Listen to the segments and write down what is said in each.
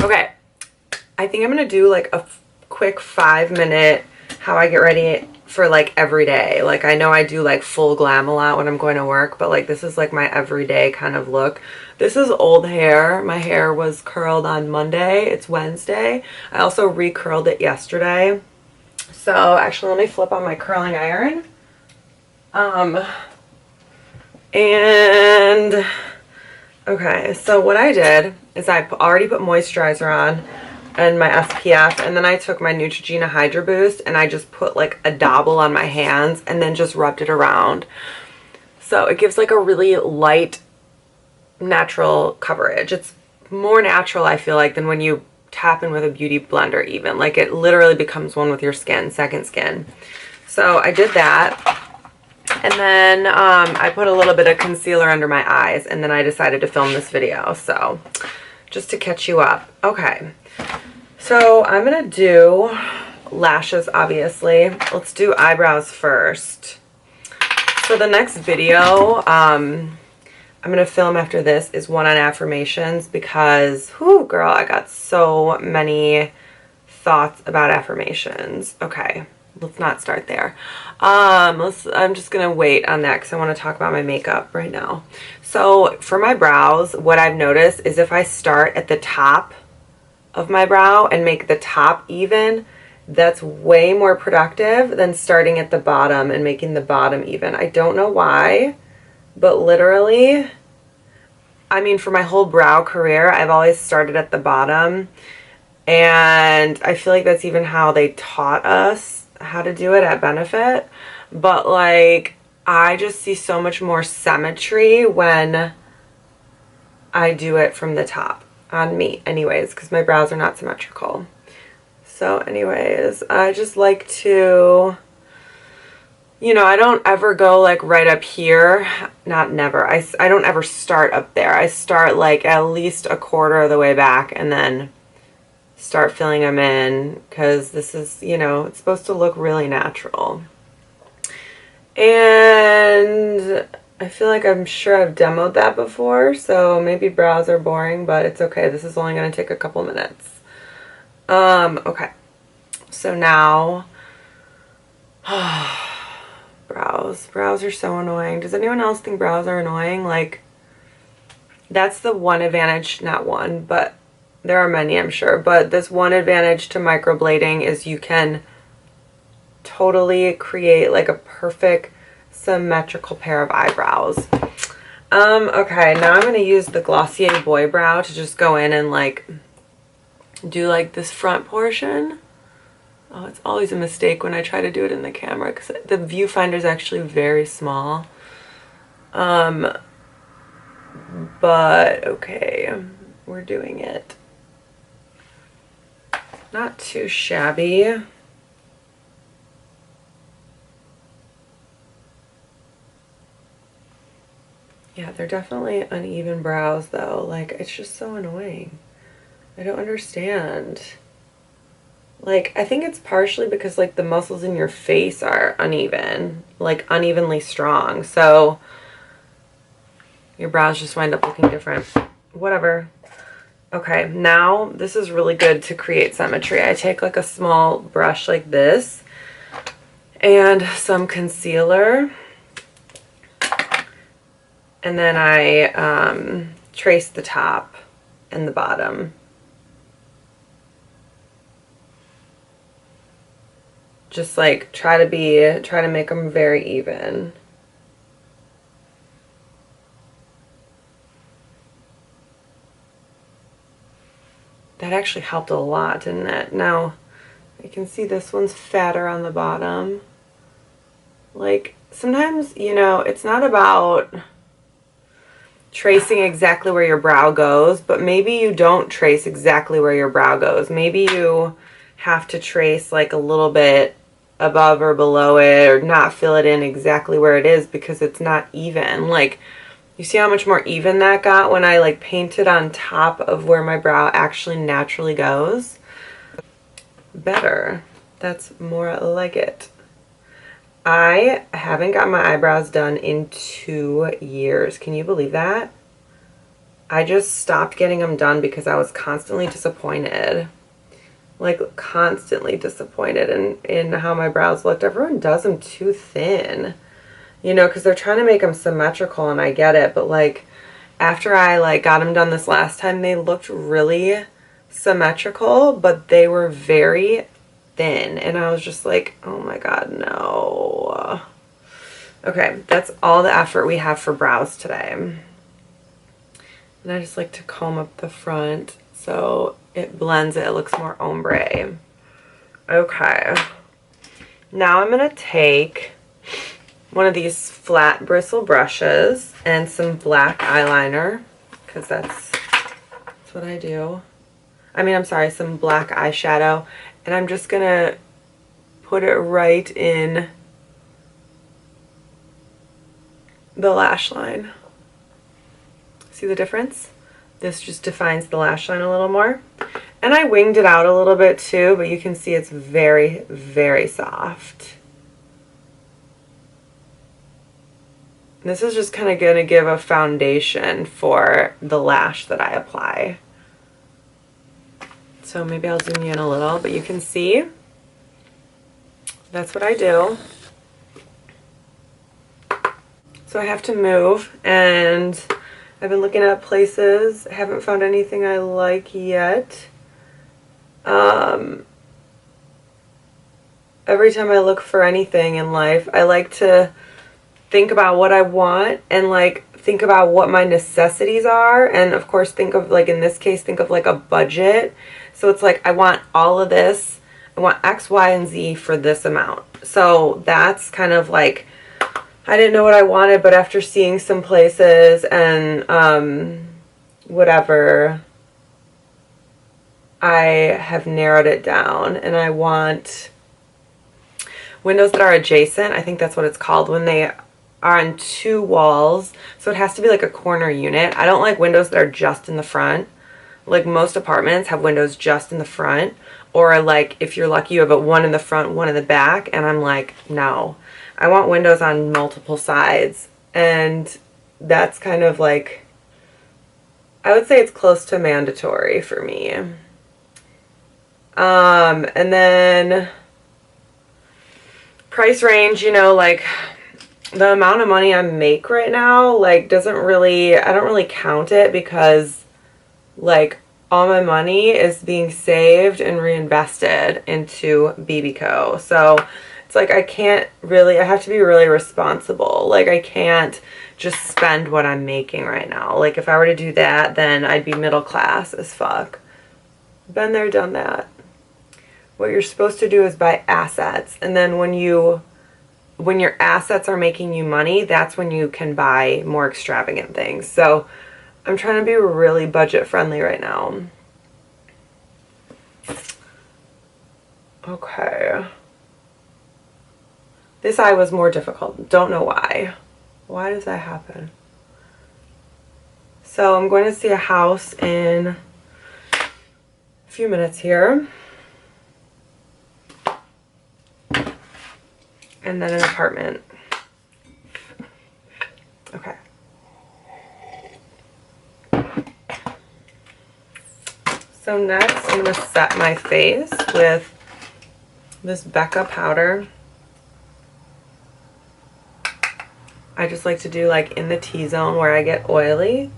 Okay, I think I'm gonna do like a quick 5-minute how I get ready for like every day. Like I know I do like full glam a lot when I'm going to work, but like this is like my everyday kind of look. This is old hair. My hair was curled on Monday. It's Wednesday. I also re-curled it yesterday. So actually let me flip on my curling iron. And okay, so what I did is I already put moisturizer on and my SPF, and then I took my Neutrogena Hydro Boost and I just put like a dabble on my hands and then just rubbed it around. So it gives like a really light, natural coverage. It's more natural, I feel like, than when you tap in with a beauty blender even. Like it literally becomes one with your skin, second skin. So I did that. And then I put a little bit of concealer under my eyes, and then I decided to film this video. So just to catch you up. Okay. So I'm going to do lashes, obviously. Let's do eyebrows first. So the next video I'm going to film after this is one on affirmations because, whoo, girl, I got so many thoughts about affirmations. Okay. Let's not start there. I'm just gonna wait on that because I want to talk about my makeup right now. So for my brows, what I've noticed is if I start at the top of my brow and make the top even, that's way more productive than starting at the bottom and making the bottom even. I don't know why, but literally, I mean, for my whole brow career, I've always started at the bottom, and I feel like that's even how they taught us how to do it at Benefit. But like I just see so much more symmetry when I do it from the top on me anyways, because my brows are not symmetrical. So anyways, I just like to, you know, I don't ever go like right up here. Not never. I don't ever start up there. I start like at least a quarter of the way back and then start filling them in, because this is, you know, it's supposed to look really natural. And I feel like I'm sure I've demoed that before, so maybe brows are boring, but it's okay. This is only going to take a couple minutes. Okay. So now, brows. Brows are so annoying. Does anyone else think brows are annoying? Like, that's the one advantage, not one, but there are many, I'm sure, but this one advantage to microblading is you can totally create like a perfect symmetrical pair of eyebrows. Okay, now I'm going to use the Glossier Boy Brow to just go in and like do like this front portion. Oh, it's always a mistake when I try to do it in the camera because the viewfinder is actually very small. But okay, we're doing it. Not too shabby. Yeah, they're definitely uneven brows though. Like, it's just so annoying. I don't understand. Like, I think it's partially because like the muscles in your face are uneven, like unevenly strong. So your brows just wind up looking different. Whatever. Okay, now this is really good to create symmetry. I take like a small brush like this and some concealer, and then I trace the top and the bottom. Just like try to make them very even. That actually helped a lot, didn't it? Now, you can see this one's fatter on the bottom. Like, sometimes, you know, it's not about tracing exactly where your brow goes, but maybe you don't trace exactly where your brow goes. Maybe you have to trace like a little bit above or below it, or not fill it in exactly where it is because it's not even. Like, you see how much more even that got when I like painted on top of where my brow actually naturally goes? Better. That's more like it. I haven't got my eyebrows done in 2 years. Can you believe that? I just stopped getting them done because I was constantly disappointed. Like, constantly disappointed in how my brows looked. Everyone does them too thin, you know, because they're trying to make them symmetrical, and I get it, but like, after I like got them done this last time, they looked really symmetrical, but they were very thin, and I was just like, oh my god, no. Okay, that's all the effort we have for brows today. And I just like to comb up the front so it blends it looks more ombre. Okay, now I'm gonna take one of these flat bristle brushes and some black eyeliner, because that's what I do. I mean, I'm sorry, some black eyeshadow, and I'm just gonna put it right in the lash line. See the difference? This just defines the lash line a little more. And I winged it out a little bit too, but you can see it's very, very soft. This is just kind of going to give a foundation for the lash that I apply. So maybe I'll zoom you in a little, but you can see that's what I do. So I have to move, and I've been looking at places. I haven't found anything I like yet. Every time I look for anything in life, I like to think about what I want and like think about what my necessities are, and of course think of, like in this case, think of like a budget. So it's like, I want all of this, I want X, Y, and Z for this amount. So that's kind of like, I didn't know what I wanted, but after seeing some places and whatever, I have narrowed it down, and I want windows that are adjacent. I think that's what it's called, when they are on two walls. So it has to be like a corner unit. I don't like windows that are just in the front. Like most apartments have windows just in the front, or like if you're lucky you have one in the front, one in the back, and I'm like, no. I want windows on multiple sides, and that's kind of like, I would say it's close to mandatory for me. And then price range, you know, like the amount of money I make right now, like doesn't really, I don't really count it, because like all my money is being saved and reinvested into BB Co. So it's like I can't really, I have to be really responsible. Like I can't just spend what I'm making right now. Like if I were to do that, then I'd be middle class as fuck. Been there, done that. What you're supposed to do is buy assets. And then when your assets are making you money, that's when you can buy more extravagant things. So I'm trying to be really budget friendly right now. Okay. This eye was more difficult. Don't know why. Why does that happen? So I'm going to see a house in a few minutes here. And then an apartment. Okay. So next I'm going to set my face with this Becca powder. I just like to do like in the T-zone where I get oily.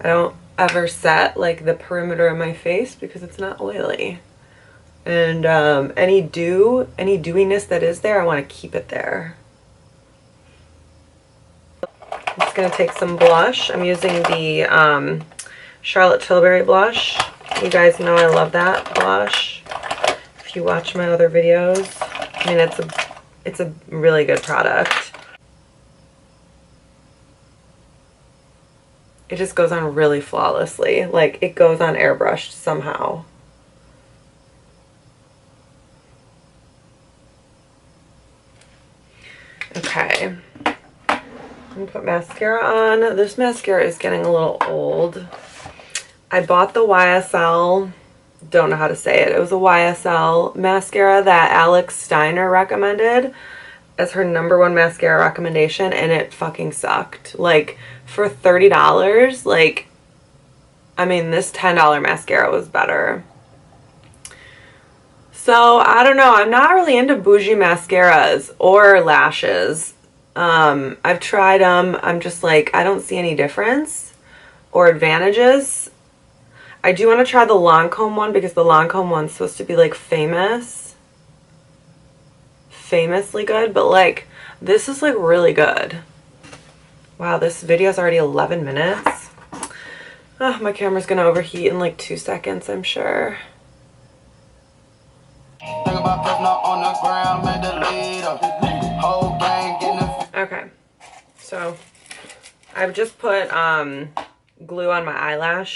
I don't ever set like the perimeter of my face because it's not oily. And any dewiness that is there, I want to keep it there. I'm just going to take some blush. I'm using the Charlotte Tilbury blush. You guys know I love that blush. If you watch my other videos, I mean, it's a really good product. It just goes on really flawlessly. Like, it goes on airbrushed somehow. Okay. I'm gonna put mascara on. This mascara is getting a little old. I bought the YSL, don't know how to say it. It was a YSL mascara that Alex Steiner recommended as her #1 mascara recommendation, and it fucking sucked. Like, for $30, like, I mean, this $10 mascara was better. So, I don't know. I'm not really into bougie mascaras or lashes. I've tried them. I'm just like, I don't see any difference or advantages. I do want to try the Lancome one because the Lancome one's supposed to be like famously good, but like this is like really good. Wow, this video's already 11 minutes. Oh, my camera's gonna overheat in like 2 seconds, I'm sure. Okay, so I've just put glue on my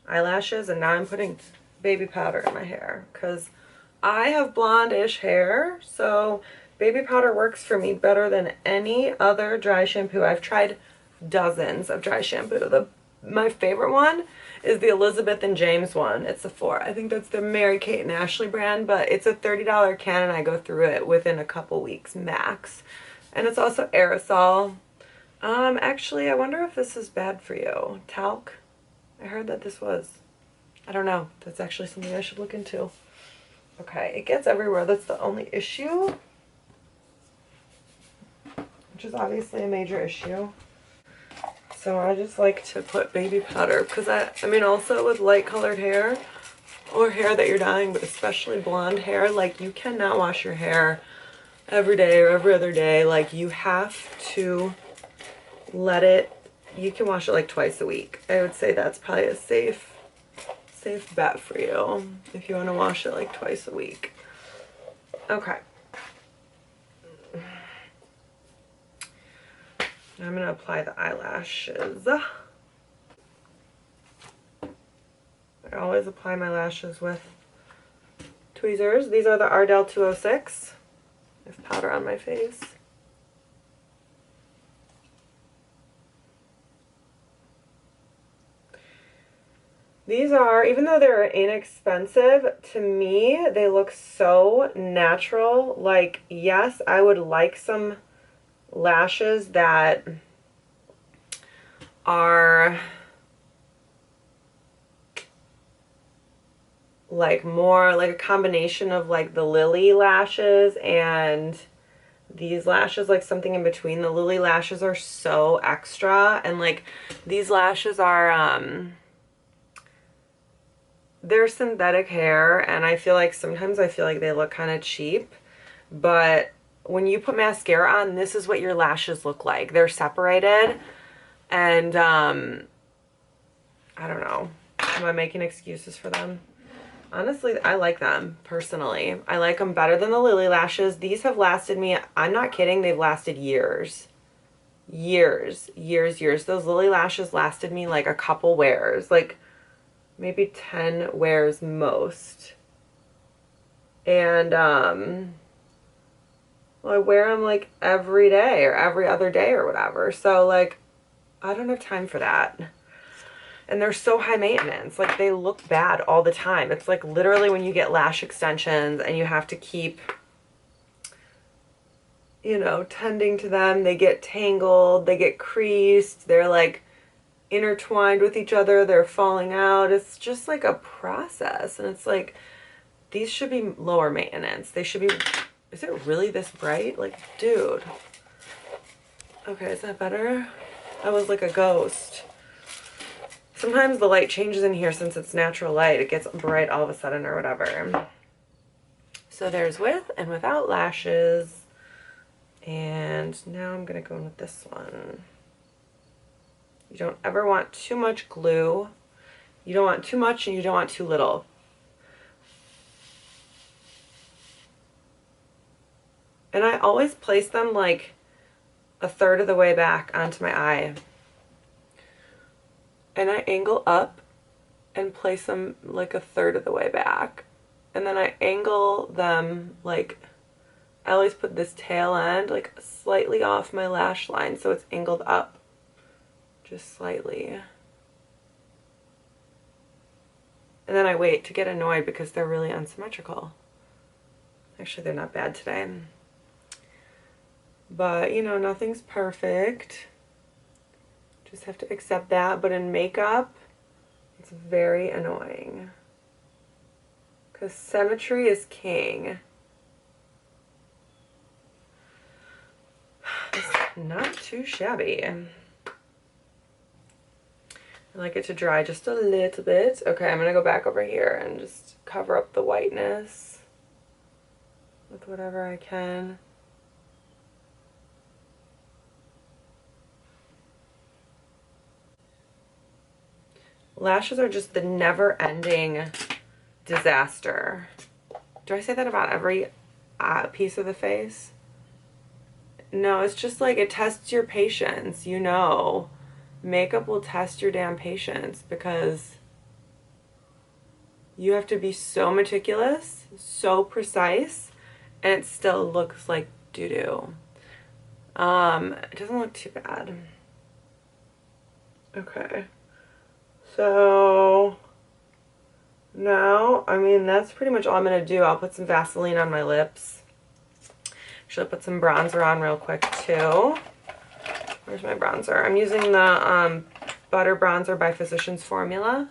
eyelashes, and now I'm putting baby powder in my hair because I have blondish hair, so baby powder works for me better than any other dry shampoo. I've tried dozens of dry shampoo. My favorite one is the Elizabeth and James one. It's Sephora. I think that's the Mary-Kate and Ashley brand, but it's a $30 can and I go through it within a couple weeks max. And it's also aerosol. Actually, I wonder if this is bad for you. Talc? I heard that this was. I don't know. That's actually something I should look into. Okay, it gets everywhere. That's the only issue, which is obviously a major issue. So I just like to put baby powder because I mean, also with light colored hair or hair that you're dyeing, but especially blonde hair, like you cannot wash your hair every day or every other day. Like you have to let it, you can wash it like twice a week. I would say that's probably a safe bet for you if you want to wash it like twice a week. Okay. I'm going to apply the eyelashes. I always apply my lashes with tweezers. These are the Ardell 206. I have powder on my face. These are, even though they're inexpensive, to me, they look so natural. Like, yes, I would like some lashes that are like more like a combination of like the Lily lashes and these lashes, like something in between. The Lily lashes are so extra, and like these lashes are they're synthetic hair, and I feel like sometimes I feel like they look kind of cheap, but when you put mascara on, this is what your lashes look like. They're separated, and I don't know. Am I making excuses for them? Honestly, I like them, personally. I like them better than the Lily lashes. These have lasted me, I'm not kidding, they've lasted years. Years. Those Lily lashes lasted me like a couple wears. Like, maybe 10 wears most. And, well, I wear them like every day or every other day or whatever. So, like, I don't have time for that. And they're so high maintenance. Like, they look bad all the time. It's like literally when you get lash extensions and you have to keep, you know, tending to them. They get tangled. They get creased. They're like intertwined with each other. They're falling out. It's just like a process. And it's like, these should be lower maintenance. They should be, is it really this bright? Like, dude. Okay, is that better? I was like a ghost. Sometimes the light changes in here since it's natural light. It gets bright all of a sudden or whatever. So there's with and without lashes. And now I'm going to go in with this one. You don't ever want too much glue. You don't want too much and you don't want too little. And I always place them like a third of the way back onto my eye. And I angle up and place them like a third of the way back. And then I angle them like, I always put this tail end like slightly off my lash line so it's angled up just slightly. And then I wait to get annoyed because they're really unsymmetrical. Actually, they're not bad today. But, you know, nothing's perfect. Just have to accept that. But in makeup, It's very annoying. Because symmetry is king. It's not too shabby. I like it to dry just a little bit. Okay, I'm going to go back over here and just cover up the whiteness with whatever I can. Lashes are just the never-ending disaster. Do I say that about every piece of the face? No, it's just like it tests your patience, you know. Makeup will test your damn patience because you have to be so meticulous, so precise, and it still looks like doo-doo. It doesn't look too bad. Okay. So now, I mean, that's pretty much all I'm going to do. I'll put some Vaseline on my lips. Actually, I'll put some bronzer on real quick, too. Where's my bronzer? I'm using the Butter Bronzer by Physicians Formula.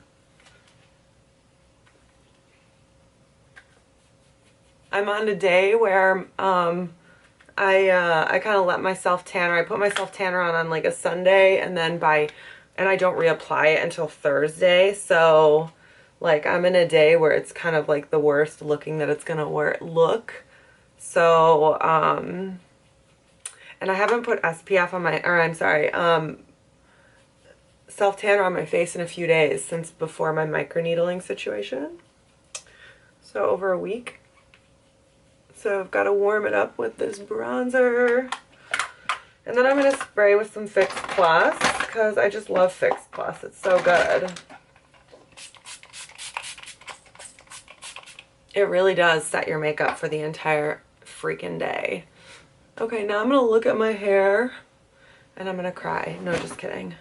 I'm on a day where I kind of let myself tanner. I put myself tanner on like a Sunday, and then and I don't reapply it until Thursday. So like I'm in a day where it's kind of like the worst looking that it's gonna look. So and I haven't put SPF on my, or I'm sorry, self tanner on my face in a few days since before my microneedling situation. So over a week. So I've got to warm it up with this bronzer. And then I'm going to spray with some Fix Plus because I just love Fix Plus. It's so good. It really does set your makeup for the entire freaking day. Okay, now I'm going to look at my hair and I'm going to cry. No, just kidding.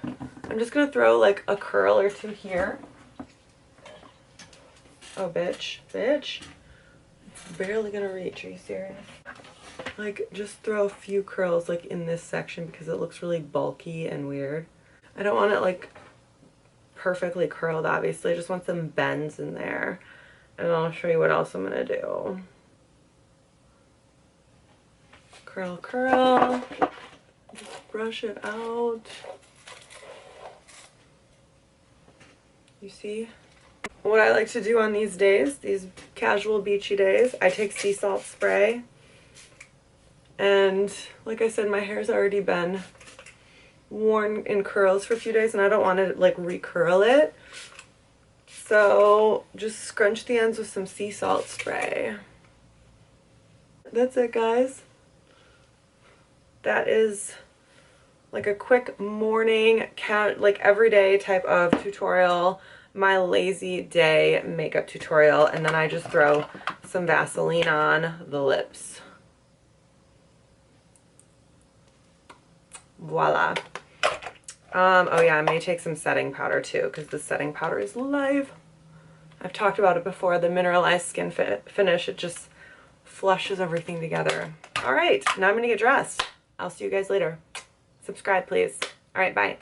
I'm just going to throw like a curl or two here. Oh, bitch. Bitch. It's barely going to reach. Are you serious? Like, just throw a few curls like in this section because it looks really bulky and weird. I don't want it like perfectly curled, obviously. I just want some bends in there. And I'll show you what else I'm going to do. Curl, curl. Just brush it out. You see? What I like to do on these days, these casual beachy days, I take sea salt spray. And like I said, my hair's already been worn in curls for a few days and I don't want to like recurl it. So just scrunch the ends with some sea salt spray. That's it, guys. That is like a quick morning, like everyday type of tutorial, my lazy day makeup tutorial, and then I just throw some Vaseline on the lips. Voila. Oh yeah, I may take some setting powder too because the setting powder is live. I've talked about it before, the mineralized skin finish, it just flushes everything together. All right, now I'm gonna get dressed. I'll see you guys later. Subscribe, please. All right, bye.